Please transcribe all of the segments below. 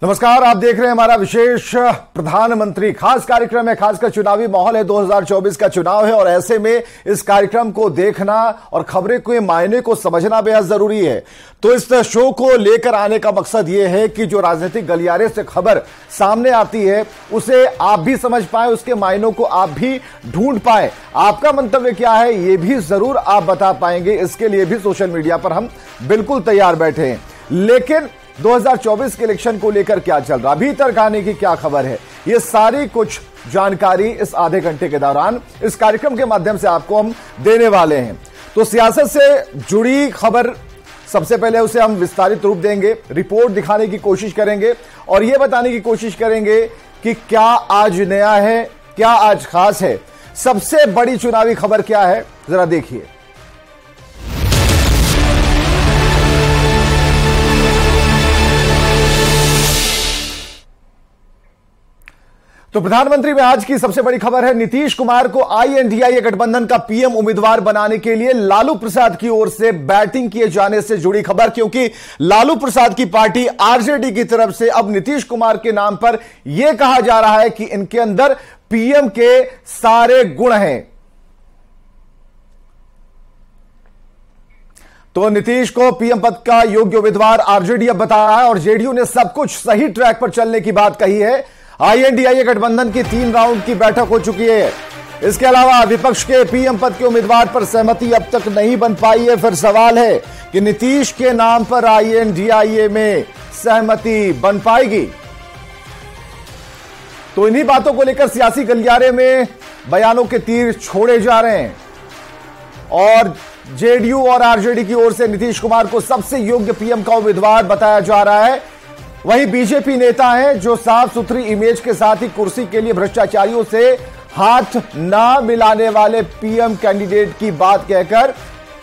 नमस्कार, आप देख रहे हैं हमारा विशेष प्रधानमंत्री खास कार्यक्रम है। खासकर चुनावी माहौल है, 2024 का चुनाव है और ऐसे में इस कार्यक्रम को देखना और खबरें के मायने को समझना बेहद जरूरी है। तो इस शो को लेकर आने का मकसद यह है कि जो राजनीतिक गलियारे से खबर सामने आती है उसे आप भी समझ पाए, उसके मायनों को आप भी ढूंढ पाए। आपका मंतव्य क्या है ये भी जरूर आप बता पाएंगे, इसके लिए भी सोशल मीडिया पर हम बिल्कुल तैयार बैठे हैं। लेकिन 2024 के इलेक्शन को लेकर क्या चल रहा, अभी तक आने की क्या खबर है, ये सारी कुछ जानकारी इस आधे घंटे के दौरान इस कार्यक्रम के माध्यम से आपको हम देने वाले हैं। तो सियासत से जुड़ी खबर सबसे पहले उसे हम विस्तारित रूप देंगे, रिपोर्ट दिखाने की कोशिश करेंगे और यह बताने की कोशिश करेंगे कि क्या आज नया है, क्या आज खास है। सबसे बड़ी चुनावी खबर क्या है, जरा देखिए। तो प्रधानमंत्री में आज की सबसे बड़ी खबर है, नीतीश कुमार को INDIA गठबंधन का पीएम उम्मीदवार बनाने के लिए लालू प्रसाद की ओर से बैटिंग किए जाने से जुड़ी खबर, क्योंकि लालू प्रसाद की पार्टी आरजेडी की तरफ से अब नीतीश कुमार के नाम पर यह कहा जा रहा है कि इनके अंदर पीएम के सारे गुण हैं। तो नीतीश को पीएम पद का योग्य उम्मीदवार आरजेडी अब बता रहा है और जेडीयू ने सब कुछ सही ट्रैक पर चलने की बात कही है। INDIA गठबंधन की 3 राउंड की बैठक हो चुकी है। इसके अलावा विपक्ष के पीएम पद के उम्मीदवार पर सहमति अब तक नहीं बन पाई है। फिर सवाल है कि नीतीश के नाम पर INDIA में सहमति बन पाएगी। तो इन्हीं बातों को लेकर सियासी गलियारे में बयानों के तीर छोड़े जा रहे हैं और जेडीयू और आरजेडी की ओर से नीतीश कुमार को सबसे योग्य पीएम का उम्मीदवार बताया जा रहा है। वहीं बीजेपी नेता हैं जो साफ सुथरी इमेज के साथ ही कुर्सी के लिए भ्रष्टाचारियों से हाथ ना मिलाने वाले पीएम कैंडिडेट की बात कहकर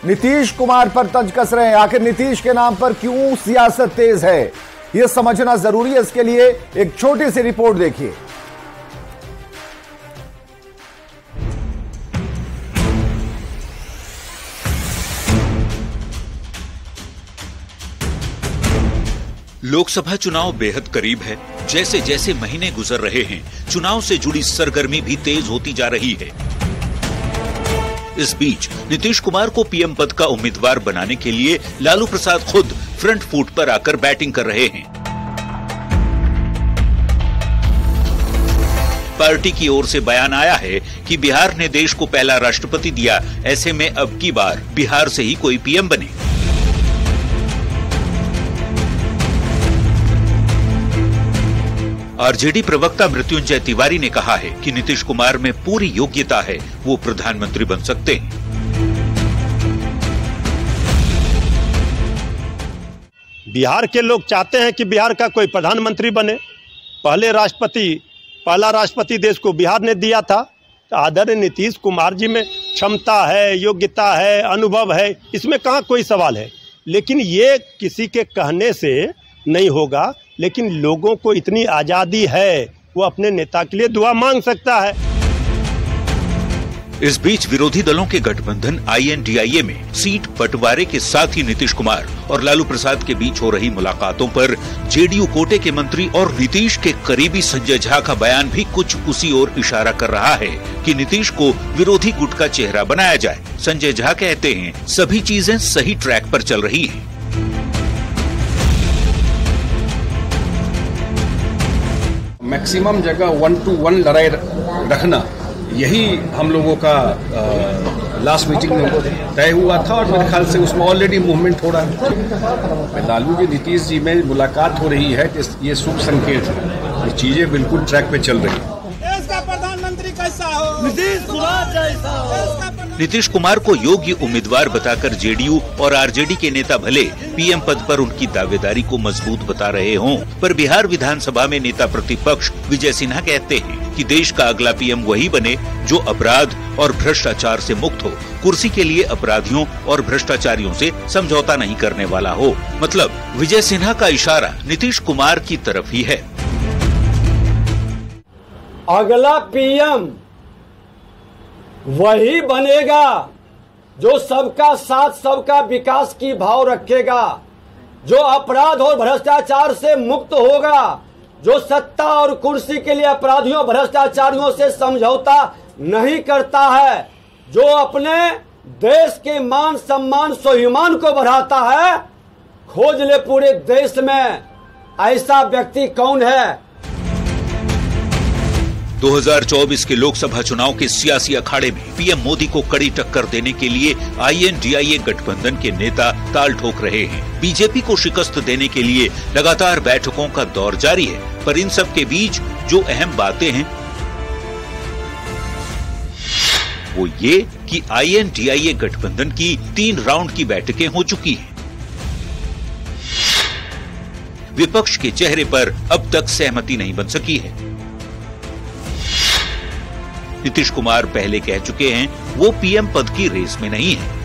नीतीश कुमार पर तंज कस रहे हैं। आखिर नीतीश के नाम पर क्यों सियासत तेज है, यह समझना जरूरी है। इसके लिए एक छोटी सी रिपोर्ट देखिए। लोकसभा चुनाव बेहद करीब है। जैसे जैसे महीने गुजर रहे हैं, चुनाव से जुड़ी सरगर्मी भी तेज होती जा रही है। इस बीच नीतीश कुमार को पीएम पद का उम्मीदवार बनाने के लिए लालू प्रसाद खुद फ्रंट फुट पर आकर बैटिंग कर रहे हैं। पार्टी की ओर से बयान आया है कि बिहार ने देश को पहला राष्ट्रपति दिया, ऐसे में अब की बार बिहार से ही कोई पीएम बने। आरजेडी प्रवक्ता मृत्युंजय तिवारी ने कहा है कि नीतीश कुमार में पूरी योग्यता है, वो प्रधानमंत्री बन सकते हैं। बिहार के लोग चाहते हैं कि बिहार का कोई प्रधानमंत्री बने। पहला राष्ट्रपति देश को बिहार ने दिया था। तो आदरणीय नीतीश कुमार जी में क्षमता है, योग्यता है, अनुभव है, इसमें कहाँ कोई सवाल है। लेकिन ये किसी के कहने से नहीं होगा, लेकिन लोगों को इतनी आजादी है, वो अपने नेता के लिए दुआ मांग सकता है। इस बीच विरोधी दलों के गठबंधन INDIA में सीट बंटवारे के साथ ही नीतीश कुमार और लालू प्रसाद के बीच हो रही मुलाकातों पर जेडीयू कोटे के मंत्री और नीतीश के करीबी संजय झा का बयान भी कुछ उसी ओर इशारा कर रहा है कि नीतीश को विरोधी गुट का चेहरा बनाया जाए। संजय झा कहते हैं सभी चीजें सही ट्रैक पर चल रही है। मैक्सिमम जगह 1 to 1 लड़ाई रखना, यही हम लोगों का लास्ट मीटिंग में तय हुआ था और मेरे ख्याल से उसमें ऑलरेडी मूवमेंट हो रहा है। लालू जी नीतीश जी में मुलाकात हो रही है, ये शुभ संकेत है। ये चीजें बिल्कुल ट्रैक पे चल रही है। देश का प्रधानमंत्री कैसा हो, नीतीश कुमार जैसा हो। नीतीश कुमार को योग्य उम्मीदवार बताकर जेडीयू और आरजेडी के नेता भले पीएम पद पर उनकी दावेदारी को मजबूत बता रहे हों, पर बिहार विधानसभा में नेता प्रतिपक्ष विजय सिन्हा कहते हैं कि देश का अगला पीएम वही बने जो अपराध और भ्रष्टाचार से मुक्त हो, कुर्सी के लिए अपराधियों और भ्रष्टाचारियों से समझौता नहीं करने वाला हो। मतलब विजय सिन्हा का इशारा नीतीश कुमार की तरफ ही है। अगला पीएम वही बनेगा जो सबका साथ, सबका विकास की भाव रखेगा, जो अपराध और भ्रष्टाचार से मुक्त होगा, जो सत्ता और कुर्सी के लिए अपराधियों भ्रष्टाचारियों से समझौता नहीं करता है, जो अपने देश के मान सम्मान स्वाभिमान को बढ़ाता है, खोज ले पूरे देश में ऐसा व्यक्ति कौन है। 2024 के लोकसभा चुनाव के सियासी अखाड़े में पीएम मोदी को कड़ी टक्कर देने के लिए INDIA गठबंधन के नेता ताल ठोक रहे हैं। बीजेपी को शिकस्त देने के लिए लगातार बैठकों का दौर जारी है, पर इन सब के बीच जो अहम बातें हैं वो ये कि INDIA गठबंधन की 3 राउंड की बैठकें हो चुकी हैं। विपक्ष के चेहरे पर अब तक सहमति नहीं बन सकी है। नीतीश कुमार पहले कह चुके हैं वो पीएम पद की रेस में नहीं है।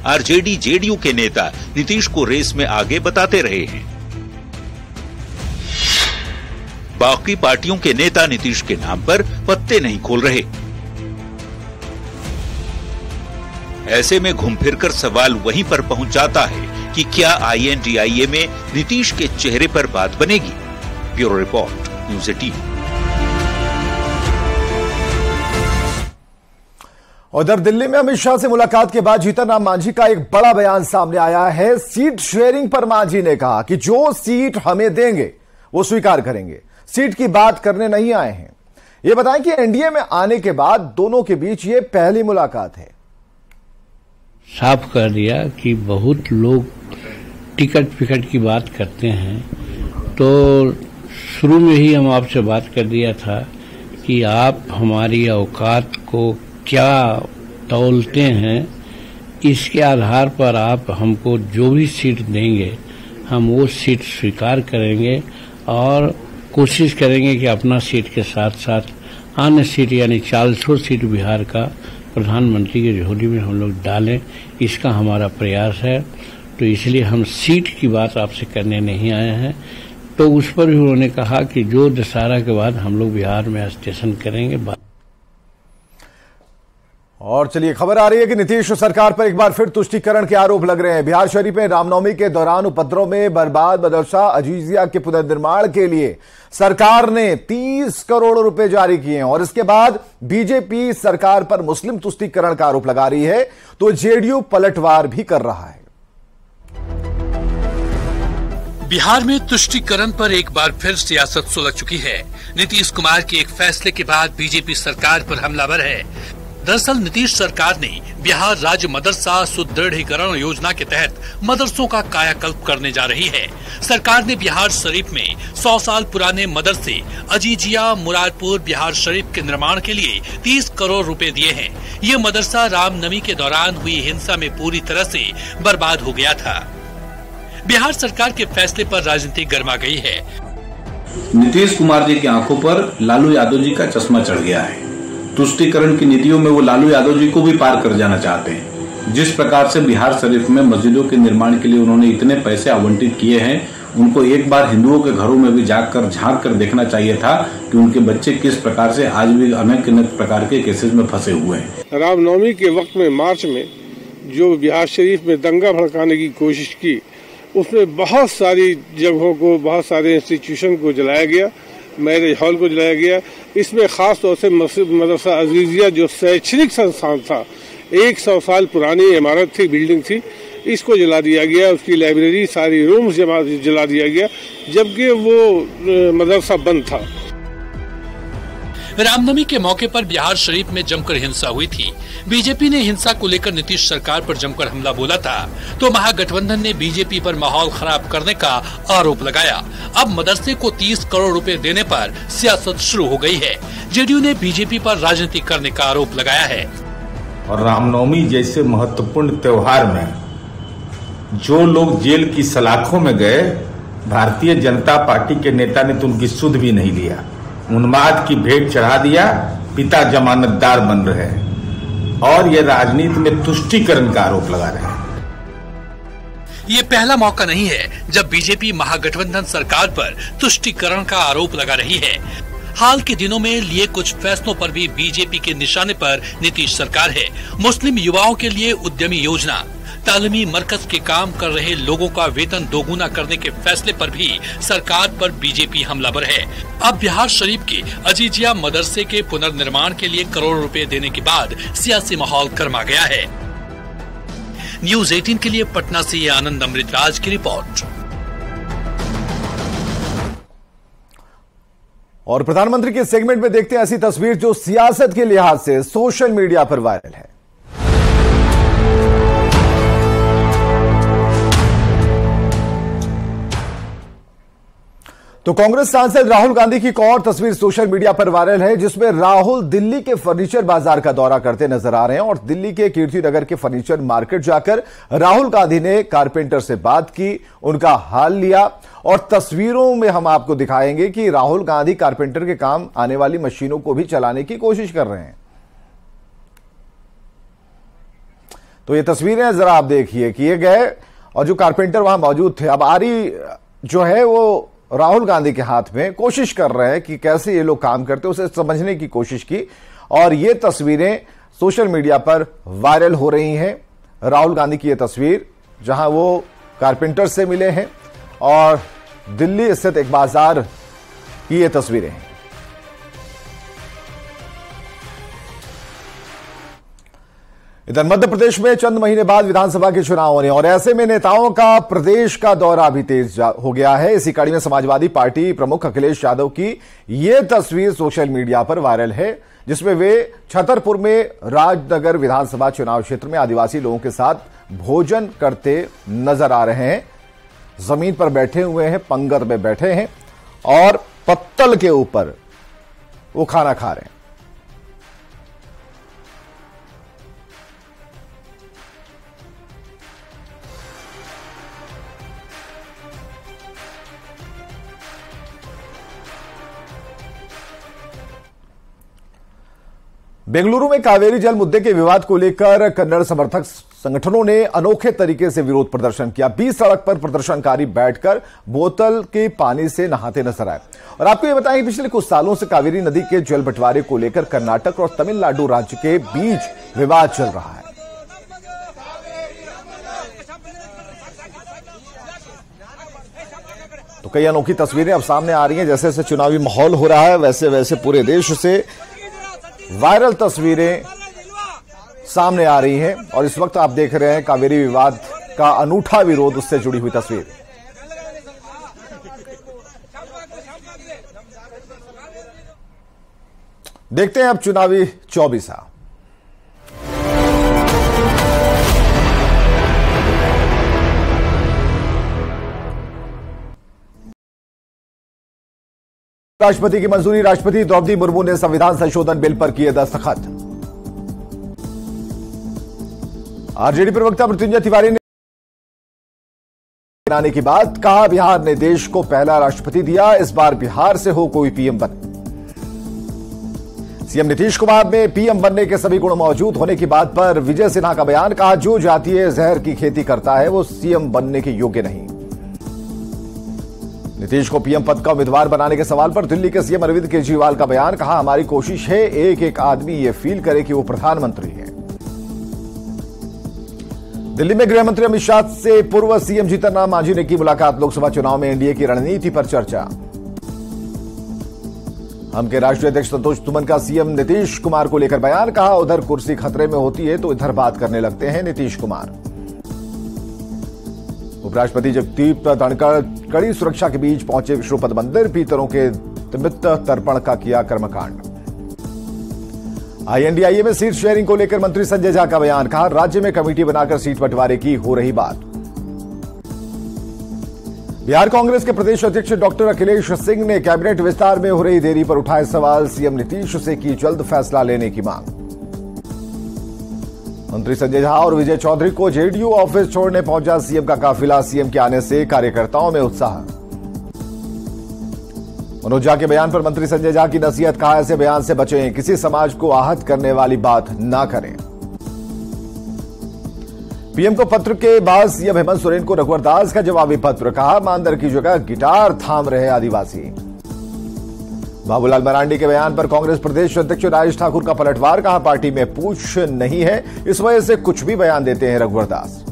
आरजेडी जेडीयू के नेता नीतीश को रेस में आगे बताते रहे हैं। बाकी पार्टियों के नेता नीतीश के नाम पर पत्ते नहीं खोल रहे। ऐसे में घूम फिरकर सवाल वहीं पर पहुंच जाता है कि क्या INDIA में नीतीश के चेहरे पर बात बनेगी। Bureau report, news 18। उधर दिल्ली में अमित शाह से मुलाकात के बाद जीतन राम मांझी का एक बड़ा बयान सामने आया है। सीट शेयरिंग पर मांझी ने कहा कि जो सीट हमें देंगे वो स्वीकार करेंगे, सीट की बात करने नहीं आए हैं। ये बताएं कि एनडीए में आने के बाद दोनों के बीच ये पहली मुलाकात है। साफ कर दिया कि बहुत लोग टिकट फिकट की बात करते हैं, तो शुरू में ही हम आपसे बात कर दिया था कि आप हमारी औकात को क्या तौलते हैं, इसके आधार पर आप हमको जो भी सीट देंगे हम वो सीट स्वीकार करेंगे और कोशिश करेंगे कि अपना सीट के साथ साथ अन्य सीट यानी 400 सीट बिहार का प्रधानमंत्री की झोली में हम लोग डालें, इसका हमारा प्रयास है। तो इसलिए हम सीट की बात आपसे करने नहीं आए हैं। तो उस पर भी उन्होंने कहा कि जो दशहरा के बाद हम लोग बिहार में स्टेशन करेंगे। और चलिए खबर आ रही है कि नीतीश सरकार पर एक बार फिर तुष्टीकरण के आरोप लग रहे हैं। बिहार शरीफ में रामनवमी के दौरान उपद्रव में बर्बाद मदरसा अजीजिया के पुनर्निर्माण के लिए सरकार ने 30 करोड़ रुपए जारी किए हैं और इसके बाद बीजेपी सरकार पर मुस्लिम तुष्टीकरण का आरोप लगा रही है, तो जेडीयू पलटवार भी कर रहा है। बिहार में तुष्टीकरण पर एक बार फिर सियासत सुलझ चुकी है। नीतीश कुमार के एक फैसले के बाद बीजेपी सरकार पर हमलावर है। दरअसल नीतीश सरकार ने बिहार राज्य मदरसा सुदृढ़ीकरण योजना के तहत मदरसों का कायाकल्प करने जा रही है। सरकार ने बिहार शरीफ में 100 साल पुराने मदरसे अजीजिया मुरादपुर बिहार शरीफ के निर्माण के लिए 30 करोड़ रुपए दिए हैं। ये मदरसा रामनवमी के दौरान हुई हिंसा में पूरी तरह से बर्बाद हो गया था। बिहार सरकार के फैसले पर राजनीति गर्मा गई है। नीतीश कुमार जी की आंखों पर लालू यादव जी का चश्मा चढ़ गया है। तुष्टीकरण की नीतियों में वो लालू यादव जी को भी पार कर जाना चाहते हैं। जिस प्रकार से बिहार शरीफ में मस्जिदों के निर्माण के लिए उन्होंने इतने पैसे आवंटित किए हैं, उनको एक बार हिंदुओं के घरों में भी जाकर झांक कर देखना चाहिए था कि उनके बच्चे किस प्रकार से आज भी अनेक प्रकार के केसेस में फंसे हुए हैं। रामनवमी के वक्त में मार्च में जो बिहार शरीफ में दंगा भड़काने की कोशिश की, उसमें बहुत सारी जगहों को, बहुत सारे इंस्टीट्यूशन को जलाया गया, मैरिज हॉल को जलाया गया। इसमें खास तौर से मदरसा अजीजिया जो शैक्षणिक संस्थान था, 100 साल पुरानी इमारत थी, बिल्डिंग थी, इसको जला दिया गया। उसकी लाइब्रेरी, सारी रूम्स जला दिया गया, जबकि वो मदरसा बंद था। रामनवमी के मौके पर बिहार शरीफ में जमकर हिंसा हुई थी। बीजेपी ने हिंसा को लेकर नीतीश सरकार पर जमकर हमला बोला था, तो महागठबंधन ने बीजेपी पर माहौल खराब करने का आरोप लगाया। अब मदरसे को 30 करोड़ रुपए देने पर सियासत शुरू हो गई है। जेडीयू ने बीजेपी पर राजनीति करने का आरोप लगाया है। और रामनवमी जैसे महत्वपूर्ण त्योहार में जो लोग जेल की सलाखों में गए, भारतीय जनता पार्टी के नेता ने तो उनकी सुध भी नहीं लिया, उन्माद की भेंट चढ़ा दिया, पिता जमानतदार बन रहे हैं और ये राजनीति में तुष्टीकरण का आरोप लगा रहे हैं। ये पहला मौका नहीं है जब बीजेपी महागठबंधन सरकार पर तुष्टीकरण का आरोप लगा रही है। हाल के दिनों में लिए कुछ फैसलों पर भी बीजेपी के निशाने पर नीतीश सरकार है। मुस्लिम युवाओं के लिए उद्यमी योजना, तालीमी मरकज के काम कर रहे लोगों का वेतन दोगुना करने के फैसले पर भी सरकार पर बीजेपी हमलावर है। अब बिहार शरीफ के अजीजिया मदरसे के पुनर्निर्माण के लिए करोड़ों रुपए देने के बाद सियासी माहौल गर्मा गया है। न्यूज़ 18 के लिए पटना से आनंद अमृतराज की रिपोर्ट। और प्रधानमंत्री के सेगमेंट में देखते हैं ऐसी तस्वीर जो सियासत के लिहाज से सोशल मीडिया पर वायरल है। तो कांग्रेस सांसद राहुल गांधी की एक और तस्वीर सोशल मीडिया पर वायरल है, जिसमें राहुल दिल्ली के फर्नीचर बाजार का दौरा करते नजर आ रहे हैं। और दिल्ली के कीर्ति नगर के फर्नीचर मार्केट जाकर राहुल गांधी ने कारपेंटर से बात की, उनका हाल लिया। और तस्वीरों में हम आपको दिखाएंगे कि राहुल गांधी कारपेंटर के काम आने वाली मशीनों को भी चलाने की कोशिश कर रहे हैं। तो ये तस्वीरें जरा आप देखिए, किए गए और जो कारपेंटर वहां मौजूद थे, अब आरी जो है वो राहुल गांधी के हाथ में, कोशिश कर रहे हैं कि कैसे ये लोग काम करते हैं, उसे समझने की कोशिश की। और ये तस्वीरें सोशल मीडिया पर वायरल हो रही हैं। राहुल गांधी की ये तस्वीर जहां वो कारपेंटर से मिले हैं और दिल्ली स्थित एक बाजार की ये तस्वीरें हैं। इधर मध्य प्रदेश में चंद महीने बाद विधानसभा के चुनाव होने और ऐसे में नेताओं का प्रदेश का दौरा भी तेज हो गया है। इसी कड़ी में समाजवादी पार्टी प्रमुख अखिलेश यादव की यह तस्वीर सोशल मीडिया पर वायरल है, जिसमें वे छतरपुर में राजनगर विधानसभा चुनाव क्षेत्र में आदिवासी लोगों के साथ भोजन करते नजर आ रहे हैं। जमीन पर बैठे हुए हैं, पंगत में बैठे हैं और पत्तल के ऊपर वो खाना खा रहे हैं। बेंगलुरु में कावेरी जल मुद्दे के विवाद को लेकर कन्नड़ समर्थक संगठनों ने अनोखे तरीके से विरोध प्रदर्शन किया। 20 सड़क पर प्रदर्शनकारी बैठकर बोतल के पानी से नहाते नजर आए। और आपको यह बताएं, पिछले कुछ सालों से कावेरी नदी के जल बंटवारे को लेकर कर्नाटक और तमिलनाडु राज्य के बीच विवाद चल रहा है। तो कई अनोखी तस्वीरें अब सामने आ रही हैं। जैसे जैसे चुनावी माहौल हो रहा है, वैसे वैसे पूरे देश से वायरल तस्वीरें सामने आ रही हैं। और इस वक्त आप देख रहे हैं कावेरी विवाद का अनूठा विरोध, उससे जुड़ी हुई तस्वीर। देखते हैं अब चुनावी 24। राष्ट्रपति की मंजूरी, राष्ट्रपति द्रौपदी मुर्मू ने संविधान संशोधन बिल पर किए दस्तखत। आरजेडी प्रवक्ता मृत्युंजय तिवारी ने आने की बात कहा, बिहार ने देश को पहला राष्ट्रपति दिया, इस बार बिहार से हो कोई पीएम बने। सीएम नीतीश कुमार में पीएम बनने के सभी गुण मौजूद होने की बात पर विजय सिन्हा का बयान, कहा जो जातीय जहर की खेती करता है वो सीएम बनने के योग्य नहीं। नीतीश को पीएम पद का उम्मीदवार बनाने के सवाल पर दिल्ली के सीएम अरविंद केजरीवाल का बयान, कहा हमारी कोशिश है एक एक आदमी ये फील करे कि वो प्रधानमंत्री है। दिल्ली में गृह मंत्री अमित शाह से पूर्व सीएम जीतन राम मांझी ने की मुलाकात, लोकसभा चुनाव में एनडीए की रणनीति पर चर्चा। हम के राष्ट्रीय अध्यक्ष संतोष सुमन का सीएम नीतीश कुमार को लेकर बयान, कहा उधर कुर्सी खतरे में होती है तो इधर बात करने लगते हैं नीतीश कुमार। उपराष्ट्रपति जगदीप धनखड़ कड़ी सुरक्षा के बीच पहुंचे विष्णुपद मंदिर, पीतरों के निमित्त तर्पण का किया कर्मकांड। आईएनडीआईए में सीट शेयरिंग को लेकर मंत्री संजय झा का बयान, कहा राज्य में कमेटी बनाकर सीट बंटवारे की हो रही बात। बिहार कांग्रेस के प्रदेश अध्यक्ष डॉक्टर अखिलेश सिंह ने कैबिनेट विस्तार में हो रही देरी पर उठाए सवाल, सीएम नीतीश से की जल्द फैसला लेने की मांग। मंत्री संजय झा और विजय चौधरी को जेडीयू ऑफिस छोड़ने पहुंचा सीएम का काफिला, सीएम के आने से कार्यकर्ताओं में उत्साह। मनोज झा के बयान पर मंत्री संजय झा की नसीहत, कहा ऐसे बयान से बचें, किसी समाज को आहत करने वाली बात ना करें। पीएम को पत्र के बाद सीएम हेमंत सोरेन को रघुवर दास का जवाबी पत्र, कहा मानदर की जगह गिटार थाम रहे आदिवासी। बाबूलाल मरांडी के बयान पर कांग्रेस प्रदेश अध्यक्ष राजेश ठाकुर का पलटवार, कहा पार्टी में पूछ नहीं है इस वजह से कुछ भी बयान देते हैं रघुवर दास।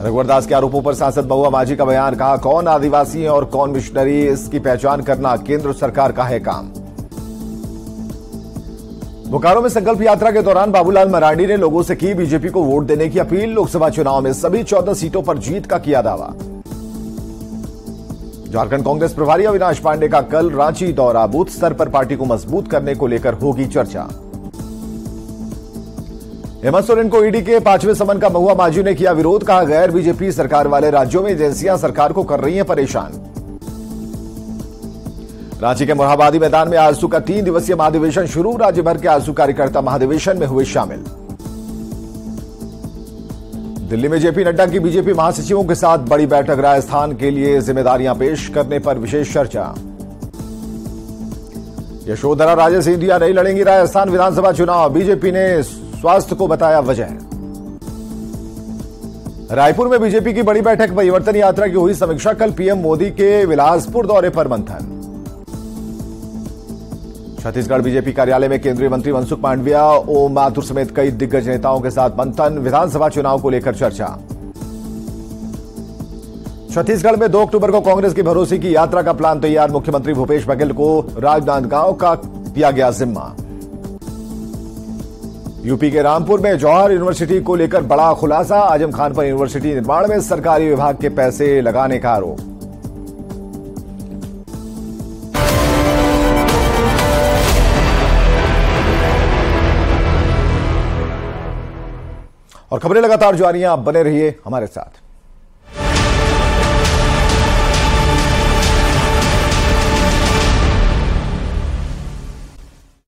रघुवर दास के आरोपों पर सांसद महुआ माझी का बयान, कहा कौन आदिवासी है और कौन मिशनरी, इसकी पहचान करना केंद्र सरकार का है काम। बोकारो में संकल्प यात्रा के दौरान बाबूलाल मरांडी ने लोगों से की बीजेपी को वोट देने की अपील। लोकसभा चुनाव में सभी 14 सीटों पर जीत का किया दावा। झारखंड कांग्रेस प्रभारी अविनाश पांडे का कल रांची दौरा, बूथ स्तर पर पार्टी को मजबूत करने को लेकर होगी चर्चा। हेमंत सोरेन को ईडी के 5वें समन का महुआ माझी ने किया विरोध, कहा गैर बीजेपी सरकार वाले राज्यों में एजेंसियां सरकार को कर रही हैं परेशान। रांची के मोरहाबादी मैदान में आजसू का 3 दिवसीय महाधिवेशन शुरू, राज्य भर के आजसू कार्यकर्ता महाधिवेशन में हुए शामिल। दिल्ली में जेपी नड्डा की बीजेपी महासचिवों के साथ बड़ी बैठक, राजस्थान के लिए जिम्मेदारियां पेश करने पर विशेष चर्चा। यशोधरा राजे सिंधिया नहीं लड़ेंगी राजस्थान विधानसभा चुनाव, बीजेपी ने स्वास्थ्य को बताया वजह। रायपुर में बीजेपी की बड़ी बैठक, परिवर्तन यात्रा की हुई समीक्षा, कल पीएम मोदी के बिलासपुर दौरे पर मंथन। छत्तीसगढ़ बीजेपी कार्यालय में केंद्रीय मंत्री मनसुख मांडविया, ओम माथुर समेत कई दिग्गज नेताओं के साथ मंथन, विधानसभा चुनाव को लेकर चर्चा। छत्तीसगढ़ में 2 अक्टूबर को कांग्रेस की भरोसे की यात्रा का प्लान तैयार, मुख्यमंत्री भूपेश बघेल को राजनांदगांव का दिया गया जिम्मा। यूपी के रामपुर में जौहर यूनिवर्सिटी को लेकर बड़ा खुलासा, आजम खान पर यूनिवर्सिटी निर्माण में सरकारी विभाग के पैसे लगाने का आरोप। और खबरें लगातार जारी हैं, आप बने रहिए हमारे साथ।